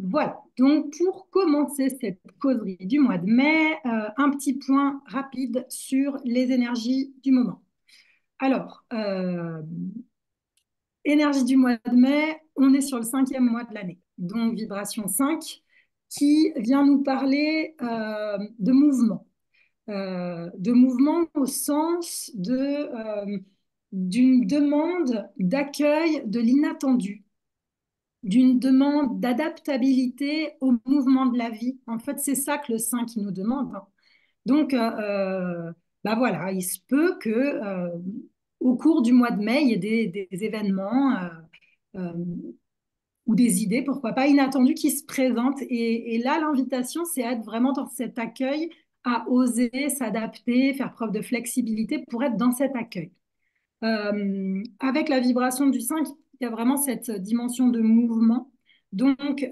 Voilà, donc pour commencer cette causerie du mois de mai, un petit point rapide sur les énergies du moment. Alors, énergie du mois de mai, on est sur le cinquième mois de l'année, donc vibration 5, qui vient nous parler de mouvement au sens d'une demande d'accueil de l'inattendu, d'une demande d'adaptabilité au mouvement de la vie. En fait, c'est ça que le 5 nous demande, hein. Donc, bah voilà, il se peut que au cours du mois de mai, il y ait des événements euh, ou des idées, pourquoi pas, inattendues qui se présentent. Et là, l'invitation, c'est être vraiment dans cet accueil, à oser s'adapter, faire preuve de flexibilité pour être dans cet accueil. Avec la vibration du 5, il y a vraiment cette dimension de mouvement. Donc,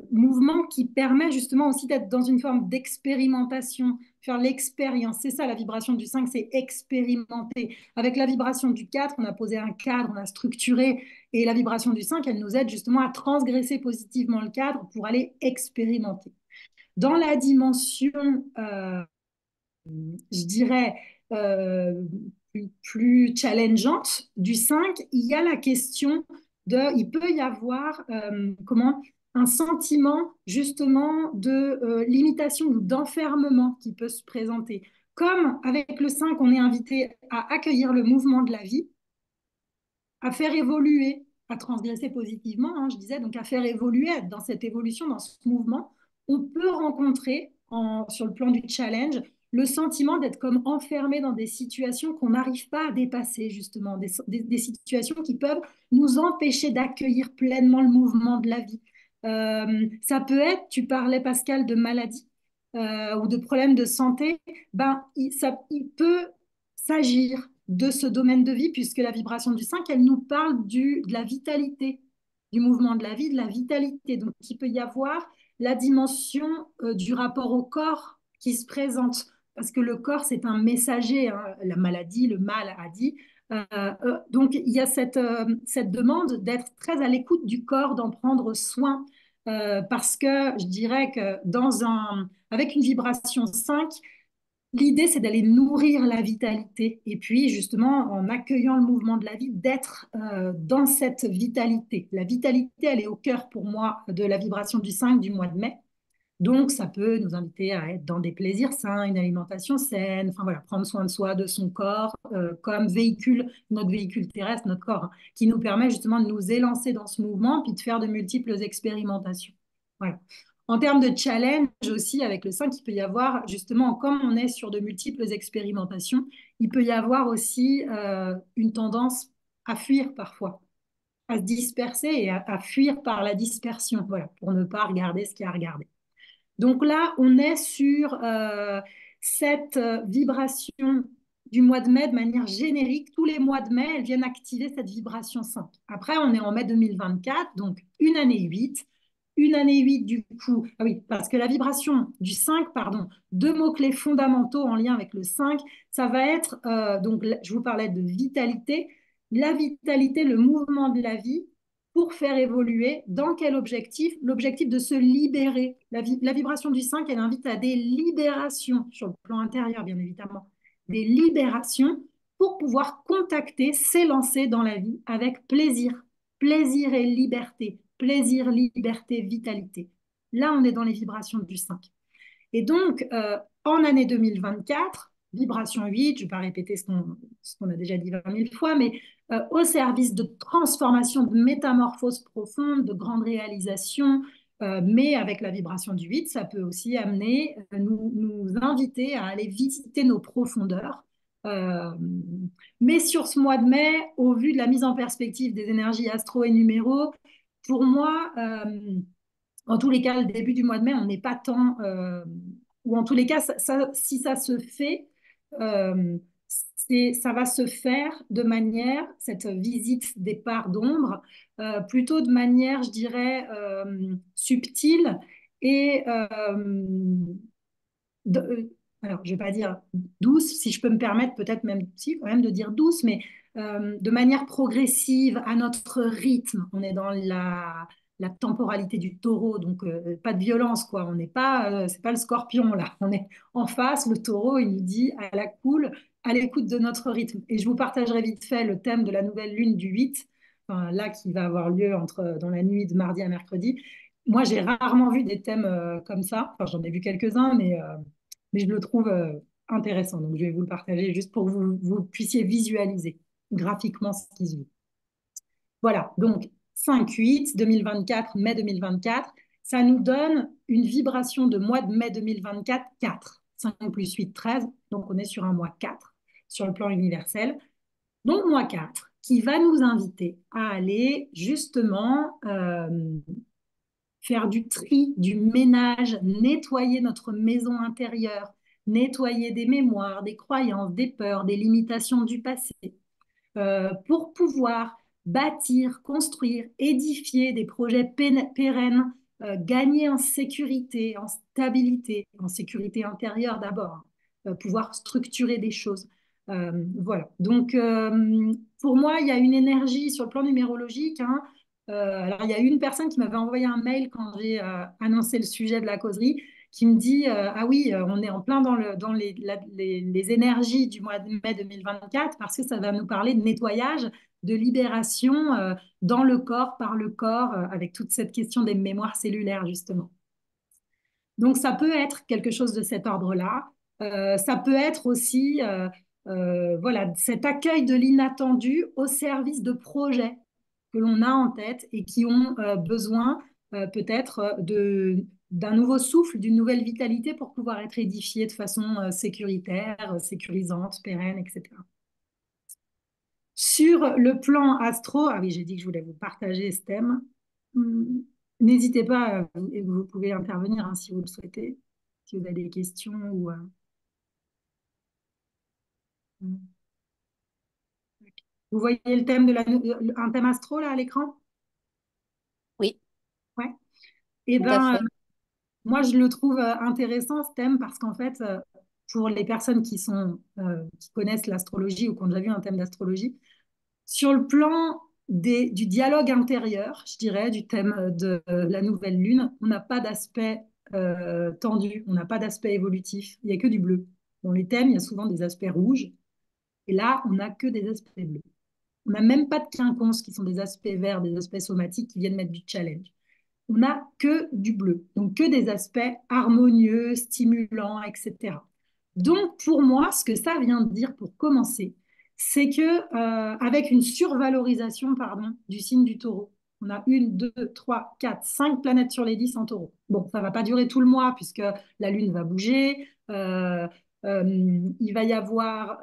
mouvement qui permet justement aussi d'être dans une forme d'expérimentation, faire l'expérience. C'est ça la vibration du 5, c'est expérimenter. Avec la vibration du 4, on a posé un cadre, on a structuré. Et la vibration du 5, elle nous aide justement à transgresser positivement le cadre pour aller expérimenter. Dans la dimension je dirais, euh, plus challengeante du 5, il y a la question il peut y avoir un sentiment justement de limitation ou d'enfermement qui peut se présenter. Comme avec le 5, on est invité à accueillir le mouvement de la vie, à faire évoluer, à transgresser positivement, hein, je disais, donc à faire évoluer, être dans cette évolution, dans ce mouvement, on peut rencontrer sur le plan du challenge le sentiment d'être comme enfermé dans des situations qu'on n'arrive pas à dépasser, justement, des situations qui peuvent nous empêcher d'accueillir pleinement le mouvement de la vie. Ça peut être, tu parlais Pascal de maladie ou de problèmes de santé, il peut s'agir de ce domaine de vie, puisque la vibration du 5, elle nous parle de la vitalité, du mouvement de la vie, de la vitalité. Donc, il peut y avoir la dimension du rapport au corps qui se présente, parce que le corps, c'est un messager, hein, la maladie, le mal a dit. Donc, il y a cette demande d'être très à l'écoute du corps, d'en prendre soin, parce que je dirais que avec une vibration 5, l'idée, c'est d'aller nourrir la vitalité et puis justement, en accueillant le mouvement de la vie, d'être dans cette vitalité. La vitalité, elle est au cœur pour moi de la vibration du 5 du mois de mai. Donc, ça peut nous inviter à être dans des plaisirs sains, une alimentation saine, enfin voilà, prendre soin de soi, de son corps, comme véhicule, notre véhicule terrestre, notre corps, hein, qui nous permet justement de nous élancer dans ce mouvement, puis de faire de multiples expérimentations. Voilà. En termes de challenge aussi, avec le 5, il peut y avoir, justement, comme on est sur de multiples expérimentations, il peut y avoir aussi une tendance à fuir parfois, à se disperser et à fuir par la dispersion, voilà, pour ne pas regarder ce qu'il y a à regarder. Donc là, on est sur cette vibration du mois de mai de manière générique. Tous les mois de mai, elles viennent activer cette vibration 5. Après, on est en mai 2024, donc une année 8. Une année 8 du coup, ah oui, parce que la vibration du 5, pardon, deux mots-clés fondamentaux en lien avec le 5, ça va être, donc je vous parlais de vitalité, la vitalité, le mouvement de la vie, pour faire évoluer. Dans quel objectif? L'objectif de se libérer. La vibration du 5, elle invite à des libérations sur le plan intérieur, bien évidemment. Des libérations pour pouvoir contacter, s'élancer dans la vie avec plaisir. Plaisir et liberté. Plaisir, liberté, vitalité. Là, on est dans les vibrations du 5. Et donc, en année 2024, vibration 8, je ne vais pas répéter ce qu'on a déjà dit 20 000 fois, mais au service de transformation, de métamorphose profonde, de grandes réalisations, mais avec la vibration du 8, ça peut aussi amener, nous inviter à aller visiter nos profondeurs. Euh, mais sur ce mois de mai, au vu de la mise en perspective des énergies astro et numéros, pour moi, en tous les cas, le début du mois de mai, on n'est pas tant, ou en tous les cas, si ça se fait, euh, ça va se faire de manière, cette visite des parts d'ombre, plutôt de manière, je dirais, subtile et, alors, je ne vais pas dire douce, si je peux me permettre, peut-être même si, quand même, de dire douce, mais de manière progressive, à notre rythme. On est dans la temporalité du taureau, donc pas de violence, quoi. On n'est pas, c'est pas le scorpion, là. On est en face, le taureau, il nous dit à la cool, à l'écoute de notre rythme. Et je vous partagerai vite fait le thème de la nouvelle lune du 8, enfin, là, qui va avoir lieu dans la nuit de mardi à mercredi. Moi, j'ai rarement vu des thèmes comme ça. Enfin, j'en ai vu quelques-uns, mais je le trouve intéressant. Donc, je vais vous le partager juste pour que vous puissiez visualiser graphiquement ce qui se vit. Voilà, donc 5-8, 2024, mai 2024, ça nous donne une vibration de mois de mai 2024, 4. 5 plus 8, 13, donc on est sur un mois 4 sur le plan universel. Donc mois 4, qui va nous inviter à aller justement faire du tri, du ménage, nettoyer notre maison intérieure, nettoyer des mémoires, des croyances, des peurs, des limitations du passé, pour pouvoir bâtir, construire, édifier des projets pérennes, gagner en sécurité, en sécurité intérieure d'abord, pouvoir structurer des choses. Voilà. Donc, pour moi, il y a une énergie sur le plan numérologique, hein. Alors, il y a une personne qui m'avait envoyé un mail quand j'ai annoncé le sujet de la causerie, qui me dit ah oui, on est en plein dans les énergies du mois de mai 2024 parce que ça va nous parler de nettoyage, de libération dans le corps, par le corps, avec toute cette question des mémoires cellulaires, justement. Donc, ça peut être quelque chose de cet ordre-là. Ça peut être aussi voilà, cet accueil de l'inattendu au service de projets que l'on a en tête et qui ont besoin peut-être d'un nouveau souffle, d'une nouvelle vitalité pour pouvoir être édifiés de façon sécuritaire, sécurisante, pérenne, etc. Sur le plan astro, ah oui, j'ai dit que je voulais vous partager ce thème. Hum, N'hésitez pas, vous pouvez intervenir hein, si vous le souhaitez, si vous avez des questions ou. Hum. Vous voyez le thème un thème astro là à l'écran? Oui, Ouais. Eh tout à ben, fait. moi je le trouve intéressant ce thème parce qu'en fait, pour les personnes qui connaissent l'astrologie ou qui ont déjà vu un thème d'astrologie, sur le plan du dialogue intérieur, je dirais, du thème de la nouvelle lune, on n'a pas d'aspect tendu, on n'a pas d'aspect évolutif, il n'y a que du bleu. Dans les thèmes, il y a souvent des aspects rouges, et là, on n'a que des aspects bleus. On n'a même pas de quinconces qui sont des aspects verts, des aspects somatiques qui viennent mettre du challenge. On n'a que du bleu, donc que des aspects harmonieux, stimulants, etc. Donc, pour moi, ce que ça vient de dire pour commencer, c'est que avec une survalorisation, pardon, du signe du taureau, on a une, deux, trois, quatre, cinq planètes sur les 10 en taureau. Bon, ça ne va pas durer tout le mois puisque la Lune va bouger. Il va y avoir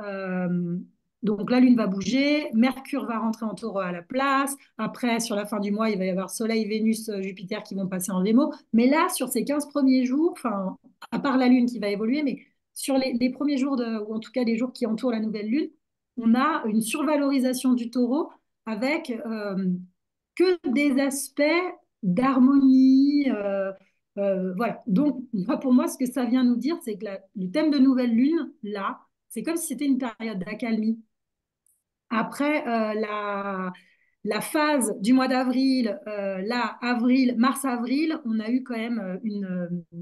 donc la Lune va bouger, Mercure va rentrer en taureau à la place. Après, sur la fin du mois, il va y avoir Soleil, Vénus, Jupiter qui vont passer en Gémeaux. Mais là, sur ces 15 premiers jours, enfin, à part la Lune qui va évoluer, mais sur les premiers jours, ou en tout cas les jours qui entourent la nouvelle Lune, on a une survalorisation du taureau avec que des aspects d'harmonie. Voilà. Donc, pour moi, ce que ça vient nous dire, c'est que le thème de nouvelle Lune, là, c'est comme si c'était une période d'accalmie. Après la phase du mois d'avril, là, mars-avril, on a eu quand même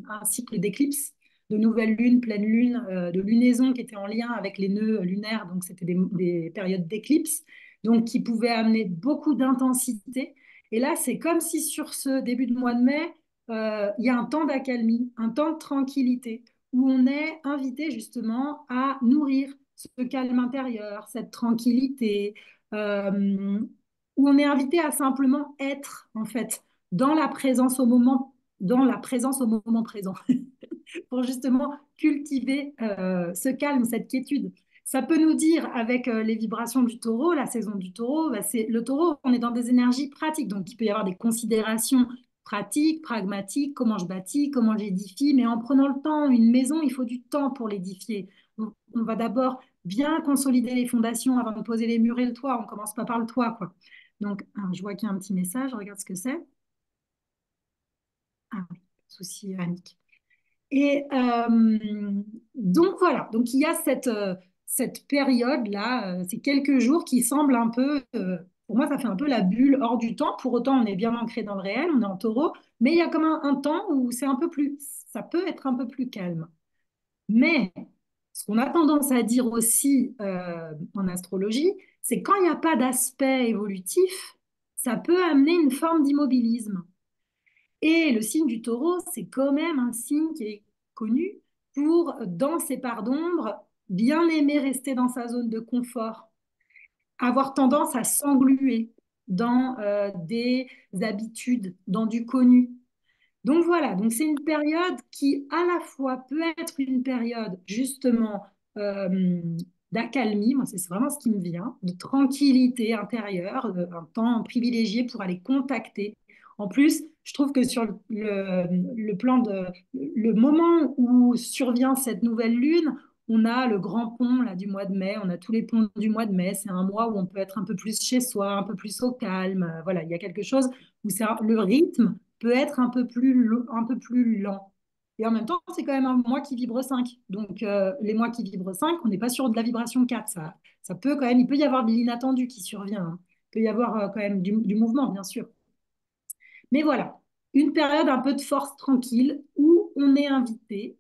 un cycle d'éclipse, de nouvelle lune, pleine lune, de lunaison qui était en lien avec les nœuds lunaires, donc c'était des périodes d'éclipse, donc qui pouvaient amener beaucoup d'intensité. Et là, c'est comme si sur ce début de mois de mai, il y a un temps d'accalmie, un temps de tranquillité, où on est invité justement à nourrir ce calme intérieur, cette tranquillité, où on est invité à simplement être, en fait, dans la présence au moment présent, pour justement cultiver ce calme, cette quiétude. Ça peut nous dire, avec les vibrations du taureau, la saison du taureau, bah, c'est le taureau, on est dans des énergies pratiques, donc il peut y avoir des considérations pratiques, pragmatiques, comment je bâtis, comment j'édifie, mais en prenant le temps, une maison, il faut du temps pour l'édifier. On va d'abord bien consolider les fondations avant de poser les murs et le toit. On ne commence pas par le toit, quoi. Donc, je vois qu'il y a un petit message. Regarde ce que c'est. Ah oui, pas de souci, Annick. Et donc, voilà. Donc, il y a cette période-là, ces quelques jours qui semblent un peu pour moi, ça fait un peu la bulle hors du temps. Pour autant, on est bien ancré dans le réel, on est en taureau, mais il y a comme un temps où c'est un peu plus, ça peut être un peu plus calme. Mais ce qu'on a tendance à dire aussi en astrologie, c'est quand il n'y a pas d'aspect évolutif, ça peut amener une forme d'immobilisme. Et le signe du taureau, c'est quand même un signe qui est connu pour, dans ses parts d'ombre, bien aimer rester dans sa zone de confort, avoir tendance à s'engluer dans des habitudes, dans du connu. Donc voilà, donc c'est une période qui à la fois peut être une période justement euh, d'accalmie, moi c'est vraiment ce qui me vient, de tranquillité intérieure, un temps privilégié pour aller contacter. En plus, je trouve que sur le plan de le moment où survient cette nouvelle lune, on a le grand pont là, du mois de mai, on a tous les ponts du mois de mai, c'est un mois où on peut être un peu plus chez soi, un peu plus au calme, voilà, il y a quelque chose où c'est le rythme peut être un peu plus lent. Et en même temps, c'est quand même un mois qui vibre 5. Donc, les mois qui vibrent 5, on n'est pas sur de la vibration 4. Ça peut quand même, il peut y avoir de l'inattendu qui survient, hein. Il peut y avoir quand même du mouvement, bien sûr. Mais voilà, une période un peu de force tranquille où on est invité,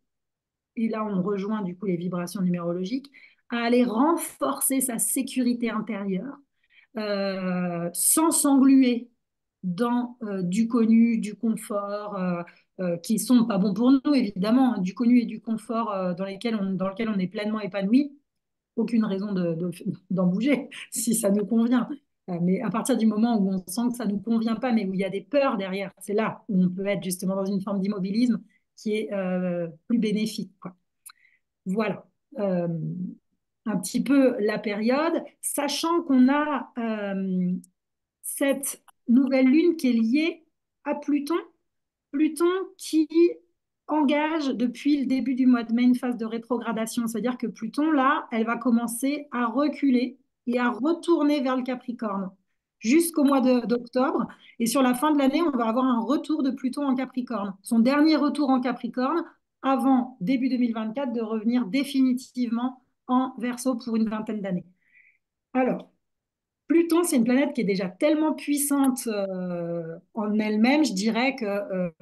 et là on rejoint du coup les vibrations numérologiques, à aller renforcer sa sécurité intérieure sans s'engluer dans du connu, du confort, qui sont pas bons pour nous, évidemment, hein, du connu et du confort dans lequel on est pleinement épanoui, aucune raison d'en bouger si ça nous convient. Mais à partir du moment où on sent que ça ne nous convient pas, mais où il y a des peurs derrière, c'est là où on peut être justement dans une forme d'immobilisme qui est plus bénéfique, quoi. Voilà. Euh, un petit peu la période, sachant qu'on a cette nouvelle lune qui est liée à Pluton. Pluton qui engage depuis le début du mois de mai une phase de rétrogradation. C'est-à-dire que Pluton, là, elle va commencer à reculer et à retourner vers le Capricorne jusqu'au mois d'octobre. Et sur la fin de l'année, on va avoir un retour de Pluton en Capricorne. Son dernier retour en Capricorne avant début 2024 de revenir définitivement en Verseau pour une vingtaine d'années. Alors, Pluton, c'est une planète qui est déjà tellement puissante en elle-même, je dirais que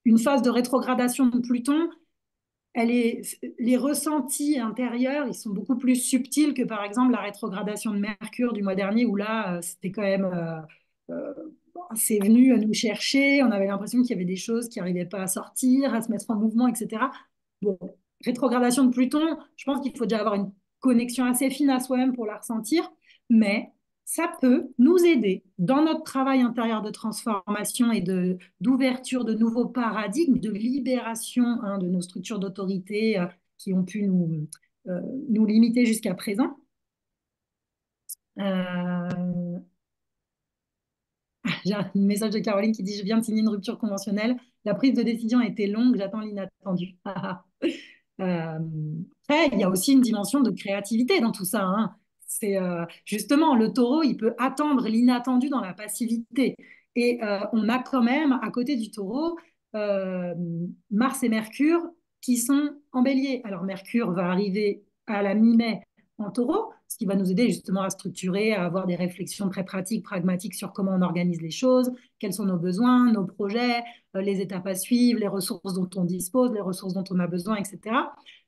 une phase de rétrogradation de Pluton, les ressentis intérieurs, ils sont beaucoup plus subtils que par exemple la rétrogradation de Mercure du mois dernier, où là, c'était quand même, euh, c'est venu nous chercher, on avait l'impression qu'il y avait des choses qui n'arrivaient pas à sortir, à se mettre en mouvement, etc. Bon, rétrogradation de Pluton, je pense qu'il faut déjà avoir une connexion assez fine à soi-même pour la ressentir, mais ça peut nous aider dans notre travail intérieur de transformation et d'ouverture de nouveaux paradigmes, de libération hein, de nos structures d'autorité qui ont pu nous limiter jusqu'à présent. Euh, j'ai un message de Caroline qui dit: Je viens de signer une rupture conventionnelle. La prise de décision a été longue, j'attends l'inattendu. Euh, Après, il y a aussi une dimension de créativité dans tout ça, hein. C'est justement le taureau, il peut attendre l'inattendu dans la passivité. Et on a quand même à côté du taureau euh, Mars et Mercure qui sont en bélier. Alors Mercure va arriver à la mi-mai en taureau, ce qui va nous aider justement à structurer, à avoir des réflexions très pratiques, pragmatiques sur comment on organise les choses, quels sont nos besoins, nos projets, les étapes à suivre, les ressources dont on dispose, les ressources dont on a besoin, etc.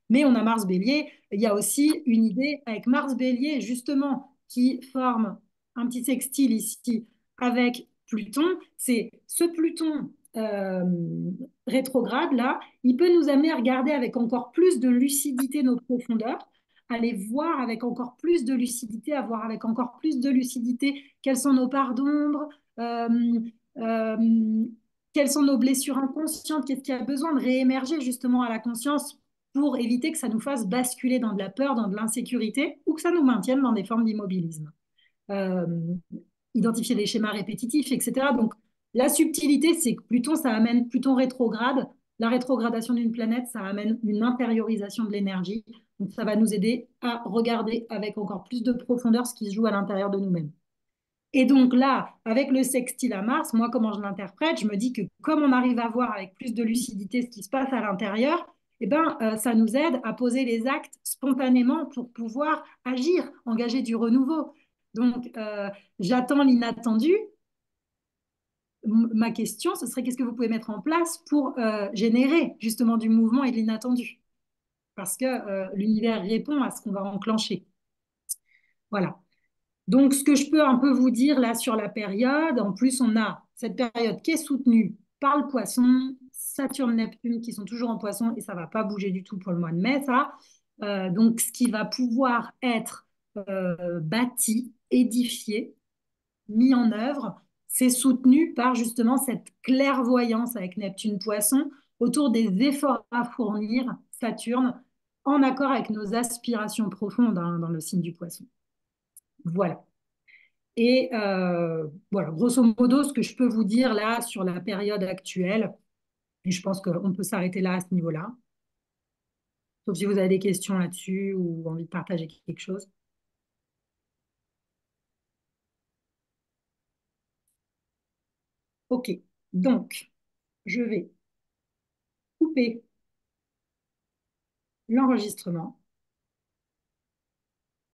Mais on a Mars Bélier. Il y a aussi une idée avec Mars Bélier, justement, qui forme un petit sextile ici avec Pluton. C'est ce Pluton rétrograde, là, il peut nous amener à regarder avec encore plus de lucidité nos profondeurs, à les voir avec encore plus de lucidité, à voir avec encore plus de lucidité quelles sont nos parts d'ombre, euh, euh, quelles sont nos blessures inconscientes, qu'est-ce qui a besoin de réémerger justement à la conscience pour éviter que ça nous fasse basculer dans de la peur, dans de l'insécurité ou que ça nous maintienne dans des formes d'immobilisme. Euh, Identifier des schémas répétitifs, etc. Donc, la subtilité, c'est que Pluton, ça amène Pluton rétrograde. La rétrogradation d'une planète, ça amène une intériorisation de l'énergie. Donc, ça va nous aider à regarder avec encore plus de profondeur ce qui se joue à l'intérieur de nous-mêmes. Et donc là, avec le sextile à Mars, moi, comment je l'interprète, je me dis que comme on arrive à voir avec plus de lucidité ce qui se passe à l'intérieur, eh ben, ça nous aide à poser les actes spontanément pour pouvoir agir, engager du renouveau. Donc, j'attends l'inattendu. Ma question, ce serait qu'est-ce que vous pouvez mettre en place pour générer justement du mouvement et de l'inattendu? Parce que l'univers répond à ce qu'on va enclencher. Voilà. Donc, ce que je peux un peu vous dire là sur la période, en plus, on a cette période qui est soutenue par le poisson, Saturne, Neptune qui sont toujours en poisson et ça ne va pas bouger du tout pour le mois de mai, ça. Donc, ce qui va pouvoir être bâti, édifié, mis en œuvre, c'est soutenu par justement cette clairvoyance avec Neptune Poisson autour des efforts à fournir, Saturne, en accord avec nos aspirations profondes hein, dans le signe du Poisson. Voilà. Et voilà, grosso modo, ce que je peux vous dire là sur la période actuelle, et je pense qu'on peut s'arrêter là à ce niveau-là, sauf si vous avez des questions là-dessus ou envie de partager quelque chose. Ok, donc je vais couper l'enregistrement.